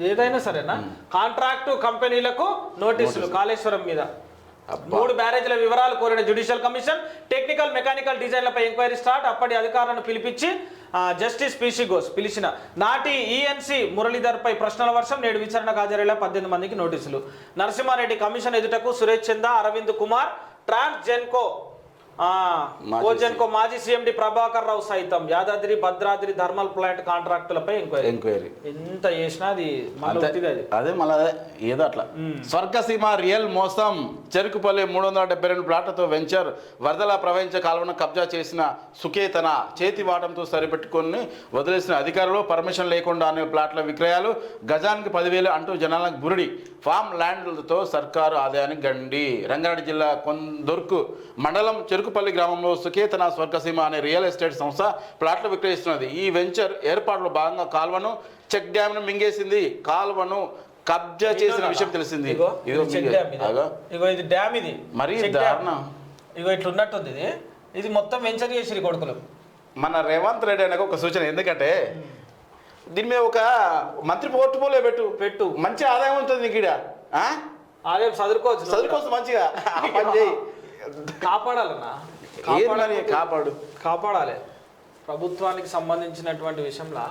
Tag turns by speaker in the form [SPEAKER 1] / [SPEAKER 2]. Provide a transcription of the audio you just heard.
[SPEAKER 1] ఏదైనా సరేనా కాంట్రాక్టు కంపెనీలకు నోటీసులు కాళేశ్వరం మీద 3 బ్యారేజ్ల వివరాలు కోరిన జ్యుడిషియల్ కమిషన్ టెక్నికల్ మెకానికల్ డిజైన్లపై ఎంక్వైరీ స్టార్ట్. అప్పటి అధికారులను పిలిపించి జస్టిస్ పిసి ఘోష్ పిలిచిన నాటి ఈఎన్సి మురళీధర్పై ప్రశ్నల వర్షం. నేడు విచారణకు హాజరయ్యేలా 18 మందికి నోటీసులు. నరసింహారెడ్డి కమిషన్ ఎదుటకు సురేష్ చందా, అరవింద్ కుమార్, ట్రాన్స్జెన్కో కోజెన్కో మాజీ సీఎండి ప్రభాకర్ రావు సైతం యాదాద్రి భద్రాద్రి థర్మల్ ప్లాంట్ కాంట్రాక్టులపై ఎంక్వైరీ. ఎంత చేసినా అది
[SPEAKER 2] అదే మళ్ళీ ఏదో అట్లా. స్వర్గసీమ రియల్ మోసం. చెరుకుపల్లి 372 ప్లాట్లతో వెంచర్ వరదల ప్రవహించే కాలువను కబ్జా చేసిన సుకేతన చేతి వాటంతో సరిపెట్టుకొని వదిలేసిన అధికారులు. పర్మిషన్ లేకుండా అనే ప్లాట్ల విక్రయాలు గజానికి 10,000 అంటూ జనాలకు బురిడి. ఫామ్ ల్యాండ్లతో సర్కారు ఆదాయానికి గండి. రంగారెడ్డి జిల్లా కొందొర్కు మండలం చెరుకుపల్లి గ్రామంలో సుకేతన స్వర్గసీమ అనే రియల్ ఎస్టేట్ సంస్థ ప్లాట్లు విక్రయిస్తున్నది. ఈ వెంచర్ ఏర్పాటులో భాగంగా కాల్వను చెక్ డ్యామ్ ను మింగేసింది. కాల్వను కబ్జా చేసిన విషయం తెలిసింది.
[SPEAKER 1] ఇది డ్యామ్, ఇది
[SPEAKER 2] మరి దారుణం.
[SPEAKER 1] ఇట్లున్నట్టుంది. ఇది మొత్తం వెంచర్ చేసిరి కొడుకులు.
[SPEAKER 2] మన రేవంత్ రెడ్డి అనకు ఒక సూచన, ఎందుకంటే దీని మీద ఒక మంత్రి పోర్టుపోలే పెట్టు మంచి ఆదాయం ఉంటుంది నీకు.
[SPEAKER 1] ఆదాయం చదువుకోవచ్చు
[SPEAKER 2] మంచిగా పని చేయి.
[SPEAKER 1] కాపాడాలన్నా,
[SPEAKER 2] కాపాడాలి.
[SPEAKER 1] కాపాడాలి. ప్రభుత్వానికి సంబంధించినటువంటి విషయంలో